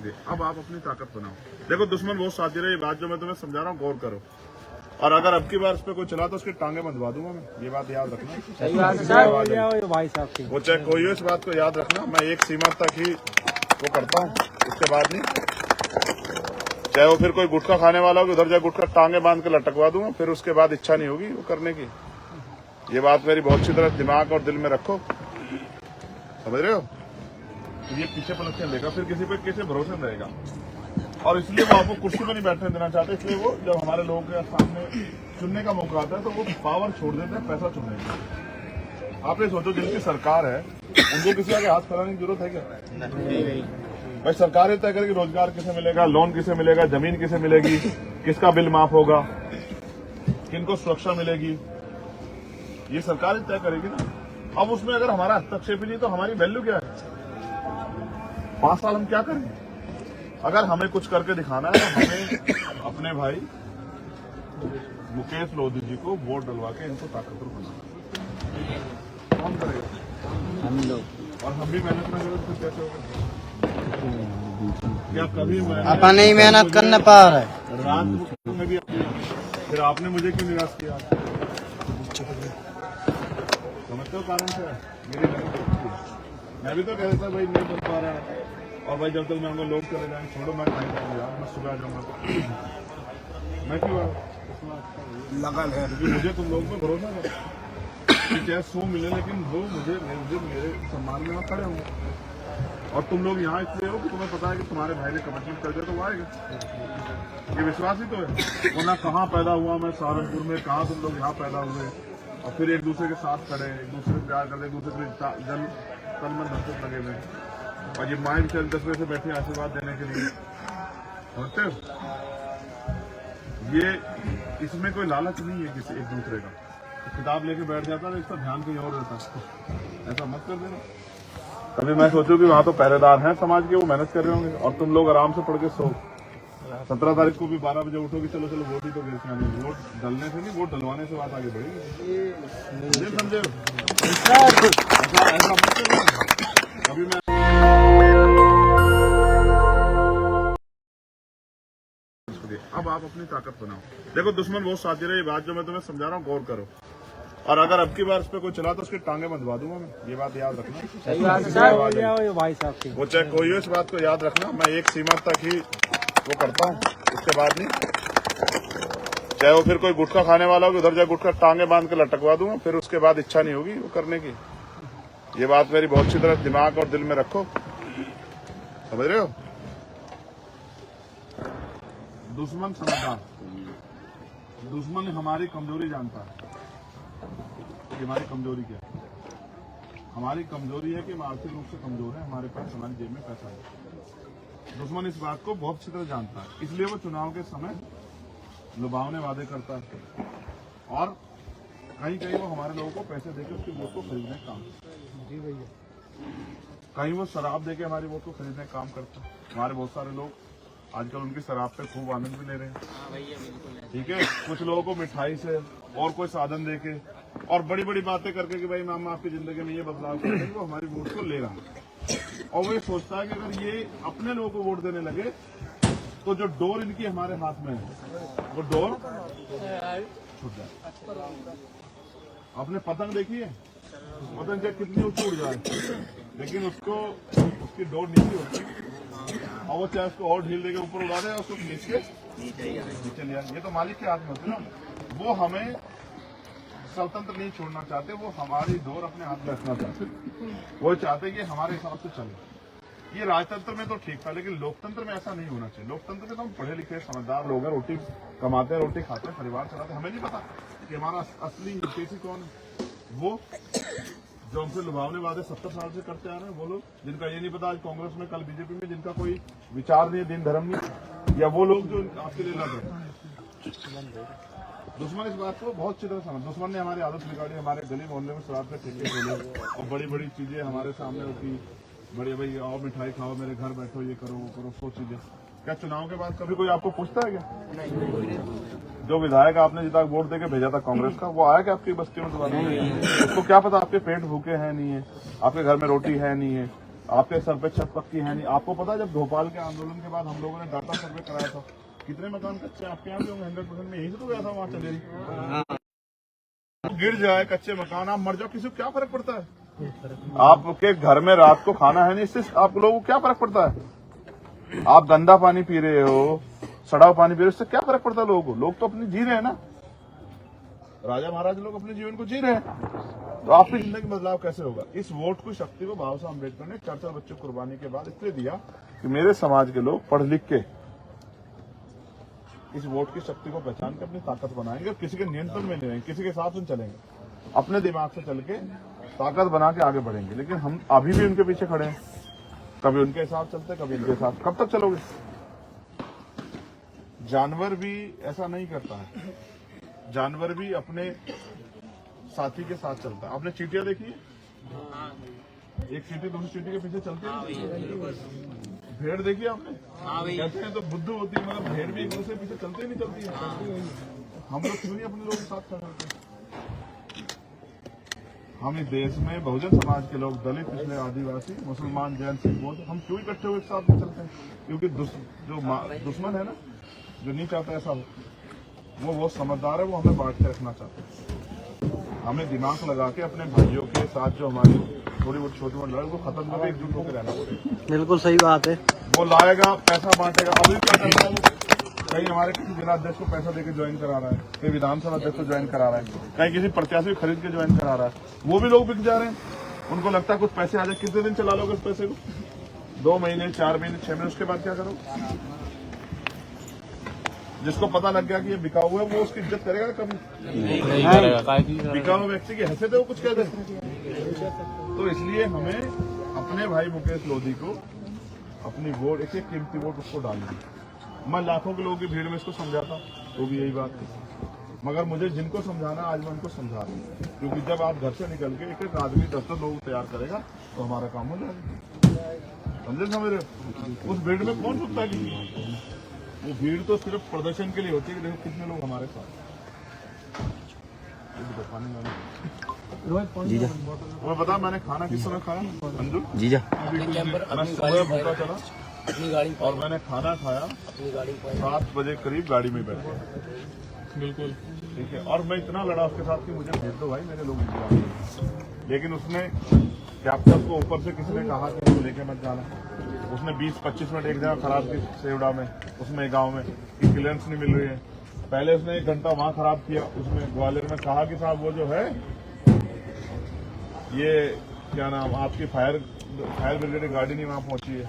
अब आप अपनी ताकत बनाओ। देखो दुश्मन बहुत साजिश है, ये बात जो मैं तुम्हें समझा रहा हूँ गौर करो। और अगर अब की बार इस पे कोई चला तो उसकी टांगे बंधवा दूंगा मैं, ये बात याद रखना। सही बात है भाई साहब की। वो चाहे कोई हो, इस बात को याद रखना। मैं एक सीमा तक ही वो करता हूँ, उसके बाद नहीं। चाहे वो फिर कोई गुटखा खाने वाला हो, उधर जाए गुटखा टांगे बांध के लटकवा दूंगा, फिर उसके बाद इच्छा नहीं होगी वो करने की। ये बात मेरी बहुत अच्छी तरह दिमाग और दिल में रखो, समझ रहे हो। तो ये पीछे पलट के लेगा, फिर किसी पे कैसे भरोसा नहीं रहेगा। और इसलिए वो आपको कुर्सी में नहीं बैठने देना चाहते, इसलिए वो जब हमारे लोगों के सामने चुनने का मौका आता है तो वो पावर छोड़ देते हैं पैसा चुनने का। आप ये सोचो जिनकी सरकार है उनको किसी आगे हाथ फैलाने की जरूरत है क्या? भाई सरकार ही तय करेगी रोजगार किसे मिलेगा, लोन किसे मिलेगा, जमीन किसे मिलेगी, किसका बिल माफ होगा, किनको सुरक्षा मिलेगी, ये सरकार ही तय करेगी ना। अब उसमें अगर हमारा हस्तक्षेप ही नहीं तो हमारी वैल्यू क्या है? 5 साल हम क्या करें? अगर हमें कुछ करके दिखाना है तो हमें अपने भाई मुकेश लोधी जी को वोट डलवा के इनको ताकतवर बनाना। कौन करेगा? हम लोग। और हम भी मेहनत न करें तो कैसे होगा? क्या कभी अपन ही मेहनत करने पा रहे रात में भी फिर आपने मुझे क्यों निराश किया? समझते हो कारण से मेरी मैं भी तो कह रहा था भाई नहीं कर पा रहा है। और भाई जब तक मैं उनको लोग चले जाएंगे छोड़ो, मैं नहीं जाऊंगा यार, मैं सुबह आ जाऊंगा। मैं क्यों लगन है क्योंकि मुझे तुम लोगों पर भरोसा है कि चाहे 100 मिले लेकिन वो मुझे मेरे सम्मान में वहाँ खड़े होंगे। और तुम लोग यहाँ इसलिए हो कि तुम्हें पता है कि तुम्हारे भाई ने कमिटमेंट कर दिया तो वो आएगा। ये विश्वास ही तो है। वो ना कहाँ पैदा हुआ मैं सहारनपुर में, कहाँ तुम लोग यहाँ पैदा हुए और फिर एक दूसरे के साथ खड़े, एक दूसरे से प्यार करते, एक दूसरे के जल तन में नफरत लगे हुए। और ये माइंड चल 10 बजे से बैठे आशीर्वाद देने के लिए, समझते हो? ये इसमें कोई लालच नहीं है किसी एक दूसरे का। तो किताब लेके बैठ जाता है इसका ध्यान कहीं और रहता है, ऐसा मत कर देना। कभी मैं सोचूं कि वहाँ तो पहरेदार हैं समाज के, वो मेहनत कर रहे होंगे और तुम लोग आराम से पढ़ के सो। 17 तारीख को भी 12 बजे उठोगे, चलो चलो वोट ही तो गिर के आने। वोट डलने से नहीं, वोट डलवाने से बात आगे बढ़ेगी। समझे? ऐसा मत करो। कभी मैं अब आप अपनी ताकत बनाओ। देखो दुश्मन बहुत साजिश है, ये बात जो मैं तुम्हें समझा रहा हूँ गौर करो। और अगर अब की बार इस पे कोई चला तो उसकी टांगे बंधवा दूंगा मैं, ये बात याद रखना। सही बात है भाई साहब की। वो चाहे कोई हो, इस बात को याद रखना। मैं एक सीमा तक ही वो करता हूँ, उसके बाद नहीं। चाहे वो फिर कोई गुटखा खाने वाला हो, उधर जाए गुटखा टांगे बांध के लटकवा दूंगा, फिर उसके बाद इच्छा नहीं होगी वो करने की। ये बात मेरी बहुत अच्छी तरह दिमाग और दिल में रखो, समझ रहे हो। दुश्मन समझदार, दुश्मन हमारी कमजोरी जानता है कि हमारी कमजोरी क्या है। हमारी कमजोरी है कि हम आर्थिक रूप से कमजोर है, हमारे पास हमारी जेब में पैसा है। दुश्मन इस बात को बहुत अच्छी तरह जानता है, इसलिए वो चुनाव के समय लुभावने वादे करता है और कहीं कहीं वो हमारे लोगों को पैसे देकर उसकी वोट को खरीदने का काम। जी भैया। कहीं वो शराब देके हमारी वोट को खरीदने का काम करता है। हमारे बहुत सारे लोग आजकल उनकी शराब पे खूब आनंद भी ले रहे हैं, ठीक है। कुछ लोगों को मिठाई से और कोई साधन देके और बड़ी बड़ी बातें करके कि भाई मामा आपकी जिंदगी में ये बदलाव करेंगे, वो हमारी वोट को ले रहा है। और वो ये सोचता है कि अगर ये अपने लोगों को वोट देने लगे तो जो डोर इनकी हमारे हाथ में है वो डोर छूट जाए। आपने पतंग देखी है? पतंग चाहे कितनी ऊंची उड़ जाए लेकिन उसको उसकी डोर नीचे होती है और वो चाहे उसको और ढील देके ऊपर उड़ा दे और उसको नीचे लिया। ये तो मालिक के हाथ में होती है ना। वो हमें स्वतंत्र नहीं छोड़ना चाहते, वो हमारी डोर अपने हाथ में रखना चाहते। वो चाहते कि हमारे हिसाब से चले। ये राजतंत्र में तो ठीक था लेकिन लोकतंत्र में ऐसा नहीं होना चाहिए। लोकतंत्र में तो हम पढ़े लिखे समझदार लोग हैं, रोटी कमाते हैं, रोटी खाते हैं, परिवार चलाते हैं। हमें नहीं पता कि हमारा असली हितैषी कौन है। वो जो हमसे लुभावने वादे 70 साल से करते आ रहे हैं, वो लोग जिनका ये नहीं पता आज कांग्रेस में कल बीजेपी में, जिनका कोई विचार नहीं, दिन धर्म नहीं, या वो लोग जो आपके लिए लड़ रहे हैं। दुश्मन इस बात को बहुत अच्छी तरह समझ। दुश्मन ने हमारी आदत बिगाड़ी, हमारे गली मोहल्ले में शराब के ठेके खोले और बड़ी बड़ी चीजें हमारे सामने होती, बड़ी भाई आओ मिठाई खाओ, मेरे घर बैठो, ये करो वो करो, सो चीजें। क्या चुनाव के बाद कभी कोई आपको पूछता है क्या? जो विधायक आपने जितना वोट देके भेजा था कांग्रेस का, वो आया क्या आपकी बस्ती में दोबारा? उसको क्या पता आपके पेट भूखे हैं नहीं है, आपके घर में रोटी है नहीं है, आपके सर पे छत पक्की है नहीं। आपको पता है जब भोपाल के आंदोलन के बाद हम लोगों ने डाटा सर्वे कराया था, कितने मकान कच्चे आपके यहाँ भी होंगे? 100% में यही से तो गया था वहाँ चलेरी। गिर जाए कच्चे मकान, आप मर जाओ, किसी को क्या फर्क पड़ता है? आपके घर में रात को खाना है नहीं, इससे आप लोगों को क्या फर्क पड़ता है? आप गंदा पानी पी रहे हो, सड़ा हुआ पानी पी रहे हो, इससे क्या फर्क पड़ता है लोगों को? लोग तो अपनी जी रहे हैं ना, राजा महाराज लोग अपने जीवन को जी रहे हैं, तो आपकी जिंदगी में बदलाव कैसे होगा? इस वोट की शक्ति को बाबा साहब अम्बेडकर ने 4 बच्चों कुर्बानी के बाद इसलिए दिया कि मेरे समाज के लोग पढ़ लिख के इस वोट की शक्ति को पहचान के अपनी ताकत बनाएंगे और किसी के नियंत्रण में नहीं रहेंगे, किसी के हिसाब से चलेंगे, अपने दिमाग से चल के ताकत बना के आगे बढ़ेंगे। लेकिन हम अभी भी उनके पीछे खड़े हैं, कभी उनके हिसाब चलते, कभी इनके हिसाब। कब तक चलोगे? जानवर भी ऐसा नहीं करता है, जानवर भी अपने साथी के साथ चलता है। आपने चींटियां देखी है? एक चींटी दूसरी चींटी के पीछे चलती है। भेड़ देखी आपने? कहते हैं तो बुद्धू होती है, मगर भेड़ भी एक दूसरे के पीछे चलती ही नहीं चलती है। हम लोग क्यों नहीं अपने लोगों के साथ खड़े होते? हम इस देश में बहुजन समाज के लोग, दलित, पिछड़े, आदिवासी, मुसलमान, जैन, सिख, बौद्ध, हम क्यों इकट्ठे हुए एक साथ में चलते हैं? क्योंकि जो दुश्मन है ना, जो नहीं चाहता ऐसा हो, वो समझदार है, वो हमें बांट के रखना चाहता है। हमें दिमाग लगा के अपने भाइयों के साथ जो हमारी थोड़ी बहुत छोटी मोटी लड़ाई, वो खत्म करके एकजुट होकर रहना पड़ेगा। बिल्कुल सही बात है। वो लाएगा, पैसा बांटेगा। अभी क्या कर रहा है? कहीं हमारे किसी जिला अध्यक्ष को पैसा देकर ज्वाइन करा रहा है, कहीं विधानसभा अध्यक्ष को ज्वाइन करा रहा है, कहीं किसी प्रत्याशी को खरीद के ज्वाइन करा रहा है। वो भी लोग बिक जा रहे हैं। उनको लगता है कुछ पैसे आ जाए। कितने दिन चला लोगे उस पैसे को? 2 महीने, 4 महीने, 6 महीने, उसके बाद क्या करोगे? जिसको पता लग गया कि ये बिका हुआ है, वो उसकी इज्जत करेगा कभी नहीं करेगा। बिका हुआ व्यक्ति की हैसियत है, वो कुछ कह दे। तो इसलिए हमें अपने भाई मुकेश लोधी को अपनी वोट, एक कीमती वोट उसको डालनी। मैं लाखों के लोगों की भीड़ में इसको समझाता, तो भी यही बात थी। मगर मुझे जिनको समझाना, आज मैं उनको समझा रहा हूँ। क्योंकि जब आप घर से निकल के एक आदमी 10 लोग तैयार करेगा, तो हमारा काम हो जाएगा। समझ रहे? उस भीड़ में कौन रुकता है? वो भीड़ तो सिर्फ प्रदर्शन के लिए होती है कि देखो कितने लोग हमारे साथ। मैं बता, मैंने खाना किस समय खाया? अंजू जीजा, मैं सुबह भूखा चला और मैंने खाना खाया 7 बजे करीब, गाड़ी में बैठ गया। बिल्कुल ठीक है। और मैं इतना लड़ा उसके साथ कि मुझे भेज दो भाई, मेरे लोग। लेकिन उसने कैप्टन को ऊपर से किसी ने कहा कि लेके मत जाना। उसने 20-25 मिनट एक जगह खराब की सेवड़ा में, उसमें गांव में कि क्लियरेंस नहीं मिल रही है। पहले उसने 1 घंटा वहां खराब किया, उसमें ग्वालियर में कहा कि साहब वो जो है ये क्या नाम, आपकी फायर ब्रिगेड गाड़ी नहीं वहां पहुंची है,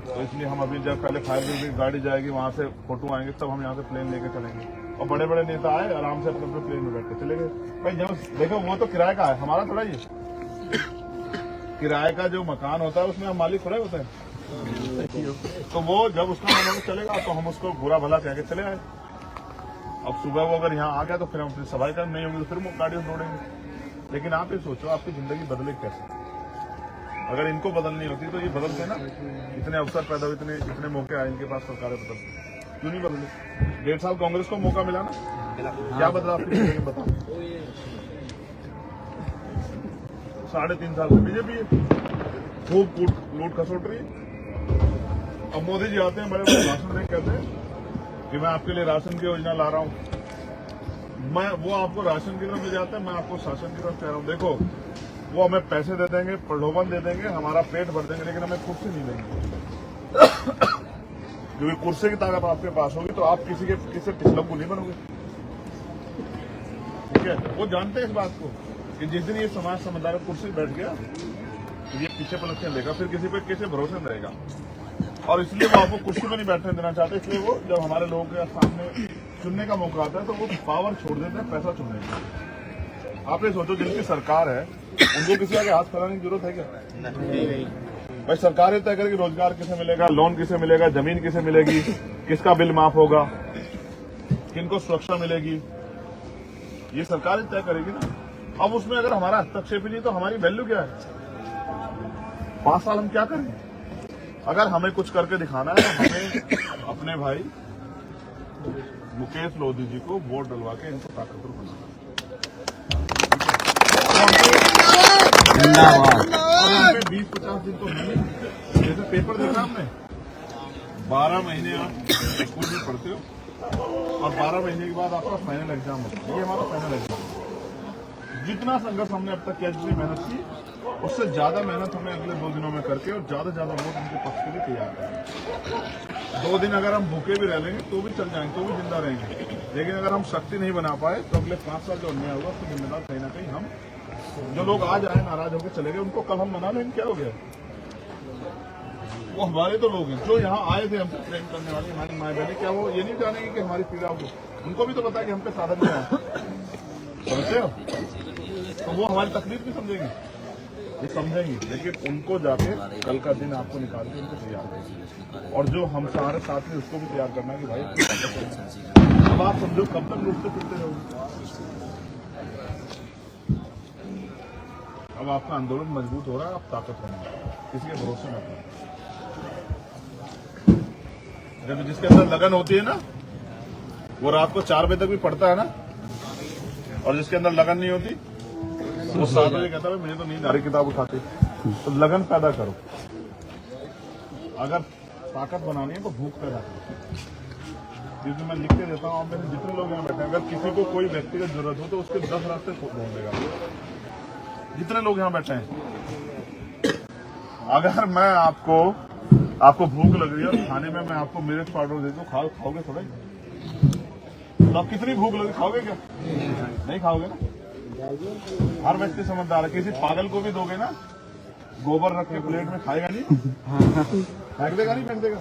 तो इसलिए हम अभी जब पहले फायर ब्रिगेड गाड़ी जाएगी, वहां से फोटो आएंगे, तब हम यहाँ से प्लेन लेके चलेंगे। और बड़े बड़े नेता आए, आराम से अपने प्लेन में बैठ के चले गए। भाई जब देखो, वो तो किराए का है, हमारा थोड़ा ही। किराए का जो मकान होता है उसमें हम मालिक थोड़े होते हैं। तो वो जब उसका मन चलेगा तो हम उसको बुरा भला कह के चले आए। अब सुबह वो अगर यहाँ आ गया तो फिर हम अपनी सफाई कर नहीं होगी, तो फिर वो गाड़ियों दौड़ेंगे। लेकिन आप ये सोचो, आपकी जिंदगी बदले कैसे? अगर इनको बदलनी होती तो ये बदलते ना। इतने अवसर पैदा हुए, इतने मौके आए इनके पास, सरकारें बदलती, क्यों नहीं बदले? 1.5 साल कांग्रेस को मौका मिला ना, क्या बदला आपकी जिंदगी में? बताओ। 3.5 साल से बीजेपी है, खूब लूट खसोट रही है। अब मोदी जी आते हैं, बड़े बड़े भाषण में कहते हैं कि मैं आपके लिए राशन की योजना ला रहा हूं। वो आपको राशन की तरफ ले जाता है, मैं आपको शासन की तरफ कह रहा हूं। देखो, वो हमें पैसे दे देंगे, प्रलोभन दे देंगे, हमारा पेट भर देंगे, लेकिन हमें कुर्सी नहीं देंगे। क्योंकि कुर्सी की ताकत आपके पास होगी तो आप किसी पिछलग्गू नहीं बनोगे। ठीक है? वो जानते हैं इस बात को कि जिस दिन ये समाज समझदार कुर्सी बैठ गया, तो ये पीछे पलट लेगा, फिर किसी पे कैसे भरोसे में रहेगा। और इसलिए वो आपको कुर्सी में नहीं बैठने देना चाहते। इसलिए वो जब हमारे लोगों के सामने चुनने का मौका आता है तो वो पावर छोड़ देते हैं पैसा चुनने का। आप ये सोचो, जिनकी सरकार है उनको किसी आगे हाथ फैलाने की जरूरत है क्या? नहीं। भाई सरकार ही तय करेगी रोजगार किसे मिलेगा, लोन किसे मिलेगा, जमीन किसे मिलेगी, किसका बिल माफ होगा, किनको सुरक्षा मिलेगी, ये सरकार ही तय करेगी ना। अब उसमें अगर हमारा हस्तक्षेप ही नहीं तो हमारी वैल्यू क्या है? 5 साल हम क्या करें? अगर हमें कुछ करके दिखाना है तो हमें अपने भाई मुकेश लोधी जी को वोट डलवा के इनको ताकतवर बनाना। में 20-50 दिन तो नहीं। जैसे पेपर देखा आपने, 12 महीने आप स्कूल में पढ़ते हो और 12 महीने के बाद आपका फाइनल एग्जाम होता है। ये हमारा फाइनल एग्जाम है। जितना संघर्ष हमने अब तक किया, जितनी मेहनत की, उससे ज्यादा मेहनत हमें अगले 2 दिनों में करके और ज्यादा वोट उनके पक्ष के लिए तैयार करें। 2 दिन अगर हम भूखे भी रह लेंगे तो भी चल जाएंगे, तो भी जिंदा रहेंगे। लेकिन अगर हम शक्ति नहीं बना पाए तो अगले 5 साल जो अन्याय होगा उसकी जिम्मेदार कहीं ना कहीं हम। जो लोग आज आए नाराज होकर चले गए, उनको कल हम मना लेंगे, क्या हो गया? वो हमारे तो लोग हैं जो यहाँ आए थे हमसे प्रेम करने वाले, हमारी माए बहनें। क्या वो ये नहीं जानेंगे कि हमारी पीड़ा हो? उनको भी तो पता है कि हम पे साधन क्या है, समझते हो? तो वो हमारी तकलीफ भी समझेंगे, ये समझेंगे। लेकिन उनको जाके कल का दिन आपको निकाल के उनको तैयार करना, और जो हम सारे साथी उसको भी तैयार करना कि भाई अब आप समझो कब तक लुटते फिरते रहोगे। अब आपका आंदोलन मजबूत हो रहा है, आप ताकत बना, किसी के भरोसे मत रहो। जब जिसके अंदर लगन होती है ना, वो रात को 4 बजे तक भी पढ़ता है ना, और जिसके अंदर लगन नहीं होती वो 7 बजे कहता है मुझे तो नींद आ रही, किताब उठाते। तो लगन पैदा करो। अगर ताकत बनानी है तो भूख पैदा करो। क्योंकि मैं लिख के देता हूँ, आप में जितने लोग यहाँ बैठे हैं, अगर किसी को कोई व्यक्तिगत जरूरत हो तो उसके 10 रास्ते ढूंढ देगा। जितने लोग यहाँ बैठे हैं, अगर मैं आपको भूख लग रही है और खाने में मैं आपको मिर्च पाउडर दे दूं, खाओगे थोड़ा? तो आप कितनी भूख लगी, खाओगे क्या? नहीं खाओगे ना। हर व्यक्ति समझदार है। किसी पागल को भी दोगे ना, गोबर रख के प्लेट में, खाएगा नहीं, फेंक देगा नहीं, फेंक देगा।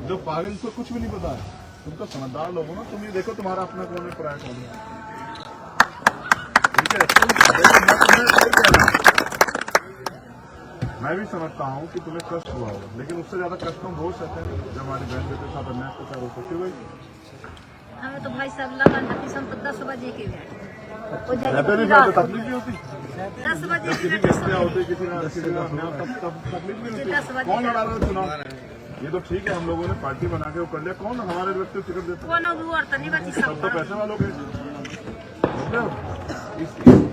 जो पागल को कुछ भी नहीं पता है, तुम तो समझदार लोग हो ना। तुम ये देखो तुम्हारा अपना कौन है, पराया कौन है, ठीक है? मैं भी समझता हूँ कि तुम्हें कष्ट हुआ होगा, लेकिन उससे ज्यादा कष्ट हम रोज सहते हैं जब हमारी बहन बेटे साथ अन्याय के साथ होते। क्यों भाई? हमें तो भाई सब लगा हम तो 10 बजे के गए, तकलीफ नहीं होती? 10 बजे किसी की हत्या होती, किसी का तकलीफ नहीं होती। कौन लड़ा रहा है चुनाव? ये तो ठीक है, हम लोगों ने पार्टी बना के वो कर लिया। कौन हमारे व्यक्ति टिकट देता? कोनो भी और तो नहीं बची, सब तो पैसे वालों के।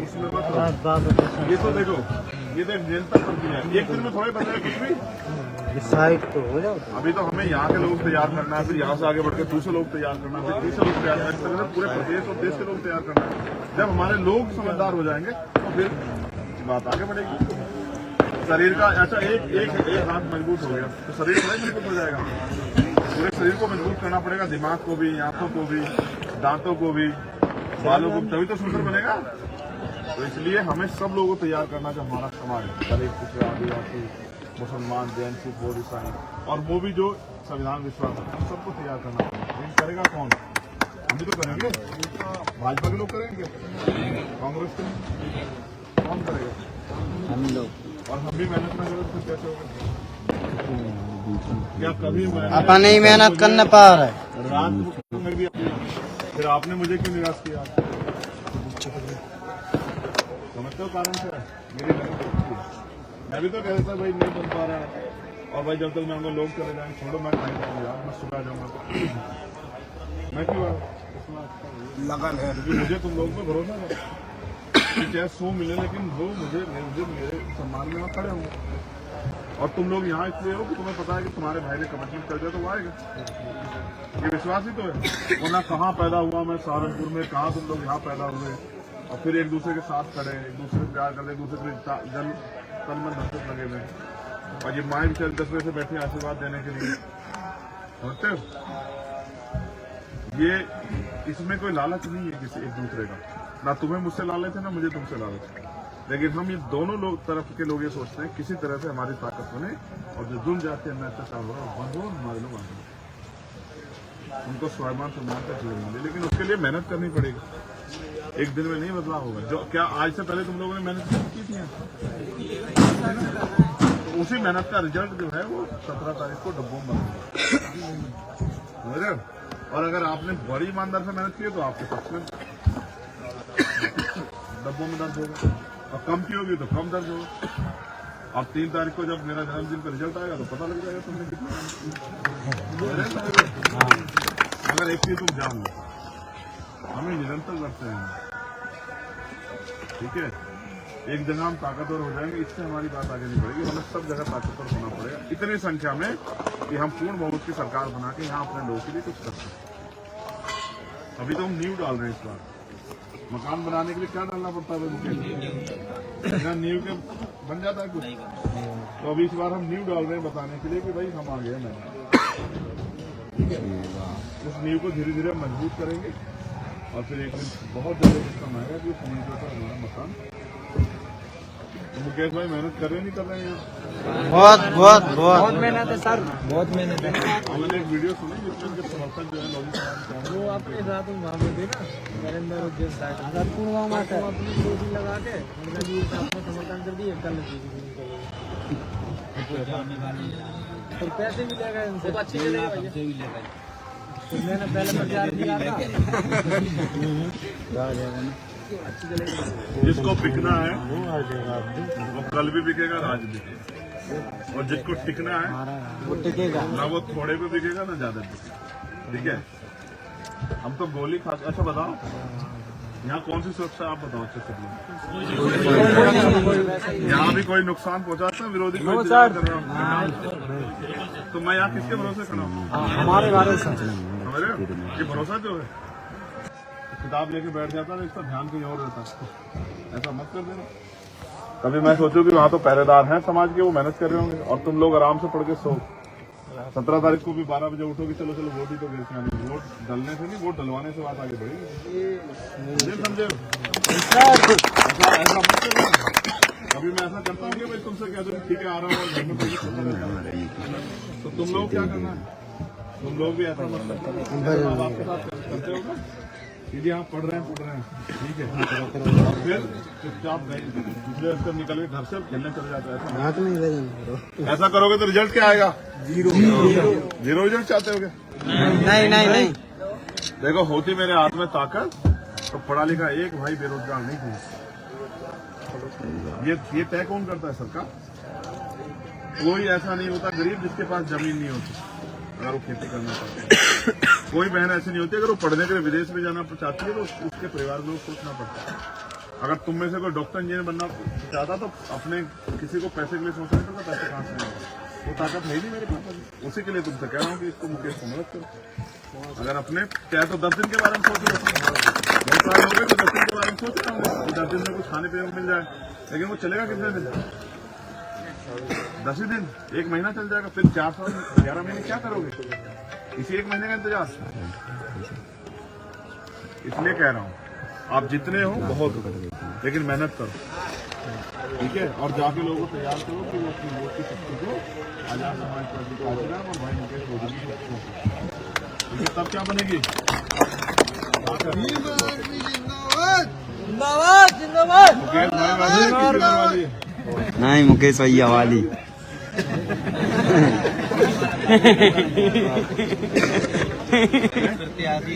इसमें मत, ये तो देखो, ये तो निरंतर प्रक्रिया है। एक दिन में थोड़े बचा है कुछ भी। साइड तो हो जाओ। अभी तो हमें यहाँ के लोग तैयार करना है, फिर यहाँ से आगे बढ़ के दूसरे लोग तैयार करना है, फिर तीसरे लोग तैयार करना है, इस तरह से पूरे प्रदेश और देश के लोग तैयार करना है। जब हमारे लोग समझदार हो जाएंगे तो फिर बात आगे बढ़ेगी। शरीर का अच्छा एक हाथ मजबूत हो गया तो शरीर थोड़ा मजबूत हो जाएगा। पूरे शरीर को मजबूत करना पड़ेगा, दिमाग को भी, आंखों को भी, दांतों को भी, बालों को, तभी तो सुंदर बनेगा। तो इसलिए हमें सब लोगों को तैयार करना जो हमारा समाज है, दलित, पिछड़ा, आदिवासी, मुसलमान, जैन, सिख, बौद्ध, ईसाई, और वो भी जो संविधान विश्वास है, हम सबको तैयार करना पड़ेगा। लेकिन करेगा कौन? हम भी तो करेंगे, भाजपा के लोग करेंगे, कांग्रेस के कौन करेगा? हम लोग। और हम भी मेहनत न करें तो कैसे होगा? क्या कभी अपन ही मेहनत करने पा रहे रात में भी फिर आपने मुझे क्यों निराश किया? समझते हो कारण क्या है? मेरी मैं भी तो कह रहा था भाई नहीं बन पा रहा है, और भाई जब तक मैं लोग चले जाएंगे, छोड़ो मैं कहीं जाऊंगा, मैं सुबह जाऊंगा। मैं क्यों लगन है, क्योंकि मुझे तुम लोगों पर भरोसा है कि चाहे 100 मिले, लेकिन वो मुझे मेरे सम्मान में खड़े होंगे। और तुम लोग यहाँ इसलिए हो कि तुम्हें पता है कि तुम्हारे भाई ने कमिटमेंट कर दिया तो वो आएगा। ये विश्वास ही तो है। वरना कहाँ पैदा हुआ मैं, सहारनपुर में, कहाँ तुम लोग यहाँ पैदा हुए, और फिर एक दूसरे के साथ खड़े, एक दूसरे से प्यार करते, एक दूसरे के जन तन मन धन लगे हुए, और ये माए भी 10 बजे से बैठे आशीर्वाद देने के लिए। समझते हो? ये इसमें कोई लालच नहीं है किसी एक दूसरे का, ना तुम्हें मुझसे लालच है ना मुझे तुमसे लालच है। लेकिन हम ये दोनों लोग तरफ के लोग ये सोचते हैं किसी तरह से हमारी ताकत बने, और जो जुम जाते हैं अत्याचार हो रहा है बंद हो, हमारे लोग आगे उनको स्वाभिमान सम्मान का जीवन मिले। लेकिन उसके लिए मेहनत करनी पड़ेगी, एक दिन में नहीं बदलाव होगा। जो क्या आज से पहले तुम लोगों ने मेहनत की थी, तो उसी मेहनत का रिजल्ट जो है वो 17 तारीख को डब्बों में बनेगा। और अगर आपने बड़ी ईमानदार से मेहनत की है तो आपके पक्ष में डब्बों में दर्ज होगा, और कम की होगी तो कम दर्ज होगा। और 3 तारीख को जब मेरा जन्मदिन का रिजल्ट आएगा तो पता लग जाएगा तुमने कितना। अगर एक चीज तुम जान लो, हमें निरंतर करते हैं, ठीक है? एक जगह हम ताकतवर हो जाएंगे, इससे हमारी बात आगे नहीं बढ़ेगी। हमें सब जगह ताकतवर होना पड़ेगा, इतनी संख्या में कि हम पूर्ण बहुमत की सरकार बना के यहाँ अपने लोगों के लिए कुछ कर सकते। अभी तो हम नींव डाल रहे हैं इस बार। मकान बनाने के लिए क्या डालना पड़ता है? बिना नींव के बन जाता है कुछ। तो अभी इस बार हम नींव डाल रहे हैं बताने के लिए कि भाई हम आ गए हैं। उस नींव को धीरे धीरे मजबूत करेंगे और फिर एक दिन बहुत जल्दी समय आएगा कि उस नींव के ऊपर हमारा मकान। तो मुकेश भाई मेहनत कर रहे नहीं कर रहे हैं यहाँ? बहुत मेहनत है सर, बहुत मेहनत है। हमने एक वीडियो सुनी जिसमें उनके समर्थक जो है लोग वो आपके साथ वहाँ पे भी ना नरेंद्र उद्योग साइड अपनी गोदी लगा के अपने समर्थन कर दिए कल तो पैसे भी ले गए उनसे, अच्छे भी ले गए। तो मैंने पहले प्रचार किया था। जिसको बिकना है वो कल भी बिकेगा, आज बिकेगा। और जिसको टिकना है वो टिकेगा। ना वो थोड़े पे बिकेगा ना ज्यादा बिकेगा। ठीक है, हम तो गोली खा। अच्छा बताओ, यहाँ कौन सी सुरक्षा आप बताओ अच्छे से? यहाँ भी कोई नुकसान पहुँचाता है विरोधी कोई इंतजार कर रहा हूँ, तो मैं यहाँ किसके भरोसे खड़ा हूँ? हमारे बारे में हमारे ये भरोसा जो है, किताब लेके बैठ जाता है, इसका ध्यान कहीं और रहता है। ऐसा मत कर देना। कभी मैं सोचूं कि वहाँ तो पहरेदार हैं समाज के, वो मेहनत कर रहे होंगे और तुम लोग आराम से पढ़ के सो। 17 तारीख को भी 12 बजे उठोगे, चलो चलो वोट ही तो गिर के आनी। वोट डलने से नहीं, वोट डलवाने से बात आगे बढ़ेगी। समझे? ऐसा मत करना। कभी मैं ऐसा करता हूँ कि भाई तुमसे कह दो ठीक है आ रहा हूँ, घर में कोई तो तुम लोग क्या करना है? तुम लोग भी ऐसा मत करना। आपके साथ करते हो ना, यदि आप पढ़ रहे हैं ठीक है, और फिर चुपचाप दूसरे रास्ते निकल के घर से खेलने चले जाते हैं। ऐसा करोगे तो रिजल्ट क्या आएगा? जीरो रिजल्ट चाहते होगे? नहीं। देखो, होती मेरे हाथ में ताकत तो पढ़ा लिखा एक भाई बेरोजगार नहीं है। ये तय कौन करता है? सरकार। कोई ऐसा नहीं होता गरीब जिसके पास जमीन नहीं होती अगर वो खेती करना चाहते हैं। कोई बहन ऐसी नहीं होती अगर वो पढ़ने के लिए विदेश में जाना चाहती है तो उसके परिवार में सोचना पड़ता है। अगर तुम में से कोई डॉक्टर इंजीनियर बनना चाहता तो अपने किसी को पैसे के लिए सोचना पड़ता, पैसे कहाँ से मिलेगा? वो ताकत है ही नहीं मेरे पास। उसी के लिए तुमसे कह रहा हूँ कि इसको मुकेश को मदद करो। अगर अपने चाहे तो 10 दिन के बारे में सोच लो, 10 साल हो गए तो 10 दिन के बारे में सोच रहा हूँ कि 10 दिन में कुछ खाने पीने को मिल जाए। लेकिन वो चलेगा कितने दिन? 10 ही दिन, 1 महीना चल जाएगा। फिर 4 साल 11 महीने क्या करोगे? इसी 1 महीने का इंतजार। इसलिए कह रहा हूँ आप जितने हो बहुत हो, लेकिन मेहनत करो। ठीक है, और जाके लोगों को तैयार करो कि वो अपनी वोट की शक्ति को आजाद समाज पार्टी को आजीराम और भाई मुकेश मोदी की शक्ति को। ठीक है, तब क्या बनेगी? मुकेश भाई वाली नहीं, मुकेश भैया वाली।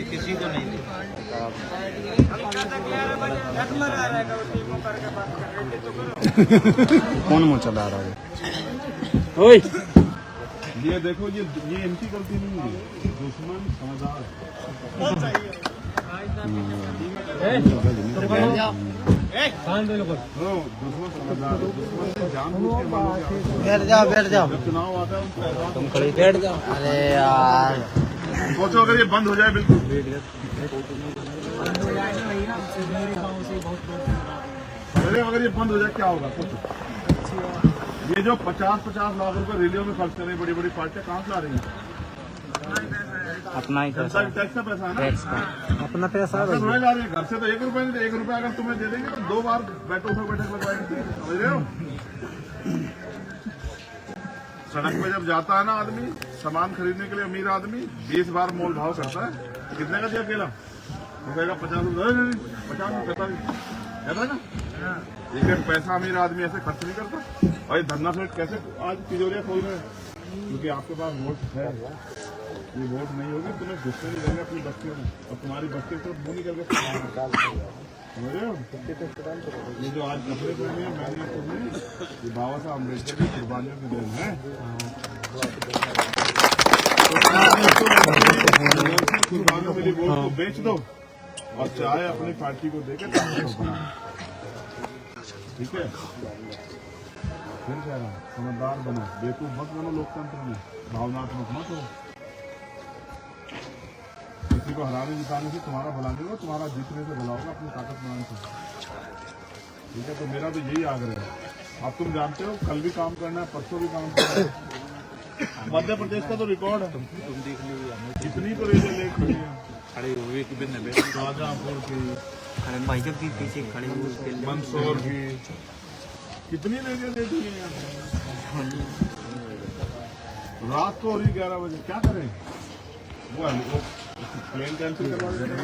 किसी को नहीं कौन मुँह चला रहा है? ये देखो, ये इनकी गलती नहीं है, दुश्मन समझदार है। दुश्मन समझदार है, दुश्मन से जानबूझ के मानो कि बैठ जाओ। जब चुनाव आता है उनको तुम खड़े बैठ जाओ। अरे यार, सोचो अगर ये बंद हो जाए बिल्कुल, अरे अगर ये बंद हो जाए क्या होगा? सोचो, ये जो 50-50 लाख रुपए रैलियों में खर्च कर रही बड़ी बड़ी पार्टियां कहाँ से ला रही हैं? अपना ही जनता के टैक्स का पैसा है ना, अपना पैसा ऐसा थोड़ी ला रही है। घर से तो 1 रुपए नहीं, 1 रुपया अगर तुम्हें दे देंगे तो 2 बार बैठक लगवाएंगे। समझ रहे हो? सड़क पे जब जाता है ना आदमी सामान खरीदने के लिए, अमीर आदमी 20 बार मोल भाव करता है। कितने का दिया केला? वो कहेगा 50 रुपये, 50 रुपये कहता है ना। एक पैसा अमीर आदमी ऐसे खर्च नहीं करता। और ये धरना सेठ कैसे आज तिजोरियां खोल रहे हैं? क्योंकि आपके पास वोट है। ये वोट नहीं होगी तुम्हें गुस्से नहीं देंगे अपनी बस्तियों में, और तुम्हारी बस्ती को मुंह निकल के समझ रहे हो? ये जो आज कपड़े पहने हैं मैंने तुम्हें, ये बाबा साहब अम्बेडकर की कुर्बानियों की देन है। कुर्बानियों मिली वोट को बेच दो और चाहे अपनी पार्टी को देकर ठीक है, फिर कह रहा हूँ समझदार बनो, बेवकूफ मत बनो, लोकतंत्र में भावनात्मक मत हो। किसी को हराने जिताने से तुम्हारा भला नहीं होगा, तुम्हारा जीतने से भला होगा, अपनी ताकत बनाने से। ठीक है, तो मेरा तो यही आग्रह है। अब तुम जानते हो कल भी काम करना है, परसों भी काम करना है। मध्य प्रदेश का तो रिकॉर्ड है, कितनी तो रेलवे लेट हुई है, खड़ी हुई शाहजहांपुर की, भाई जब भी पीछे खड़े हुए मंदसौर की, कितनी रेलवे लेट हुई है यहाँ पे। रात को हो रही 11 बजे, क्या करें? वो प्लेन कैंसिल करवा देते।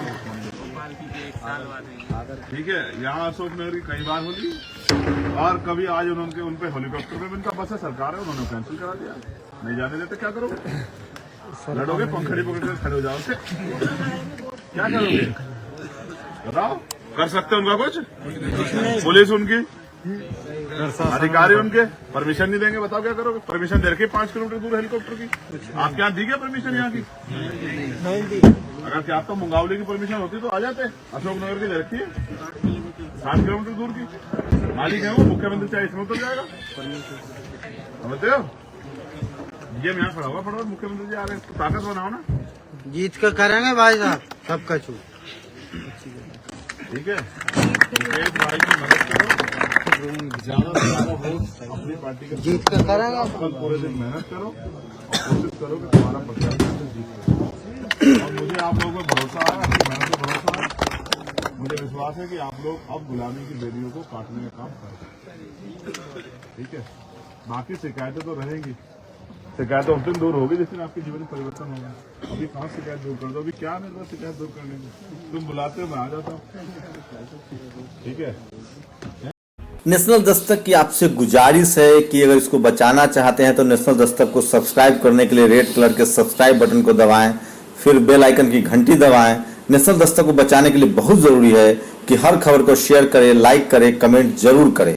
ठीक है, यहाँ अशोक नगर की कई बार होली, और कभी आज उन्होंने उन पे हेलीकॉप्टर में उनका बस है, सरकार है, उन्होंने कैंसिल करा दिया। नहीं जाने देते, क्या करोगे? लड़ोगे, पंखड़ी पकड़ कर खड़े हो जाओ, क्या करोगे बताओ? कर सकते उनका कुछ? पुलिस उनकी, अधिकारी उनके परमिशन नहीं देंगे, बताओ क्या करोगे? परमिशन दे रखी 5 किलोमीटर दूर हेलीकॉप्टर की, आपके यहाँ दी क्या परमिशन यहाँ की? नहीं दी। अगर क्या आपको मुंगावली की परमिशन होती तो आ जाते। अशोक नगर की दे रखी है 60 किलोमीटर दूर की, मालिक है वो, मुख्यमंत्री चाहे इसमें उतर जाएगा, समझते हो? ये यहाँ खड़ा हुआ, फटाफट मुख्यमंत्री जी आ रहे हैं, तो ताकत बनाओ ना। जीत कर करेंगे भाई साहब सबका छू। ठीक है, मुकेश भाई की मदद करो, ज्यादा से ज्यादा वोट अपनी पार्टी के जीत कर करेंगे। कल पूरे दिन मेहनत करो और कोशिश करो कि तुम्हारा प्रत्याशी जीत। और मुझे आप लोगों पर भरोसा है, अपनी मेहनत पर भरोसा है, मुझे विश्वास है कि आप लोग अब गुलामी की बेड़ियों को काटने का काम करें। ठीक है, बाकी शिकायतें तो रहेंगी, शिकायतें उस दिन दूर होगी जिस दिन आपके जीवन में परिवर्तन होगा। अभी कहाँ शिकायत दूर कर दो, अभी क्या मेरे पास शिकायत दूर करने की? तुम बुलाते हो, मैं आ जाता हूँ। ठीक है, नेशनल दस्तक की आपसे गुजारिश है कि अगर इसको बचाना चाहते हैं तो नेशनल दस्तक को सब्सक्राइब करने के लिए रेड कलर के सब्सक्राइब बटन को दबाएं, फिर बेल आइकन की घंटी दबाएं। नेशनल दस्तक को बचाने के लिए बहुत जरूरी है कि हर खबर को शेयर करें, लाइक करें, कमेंट जरूर करें।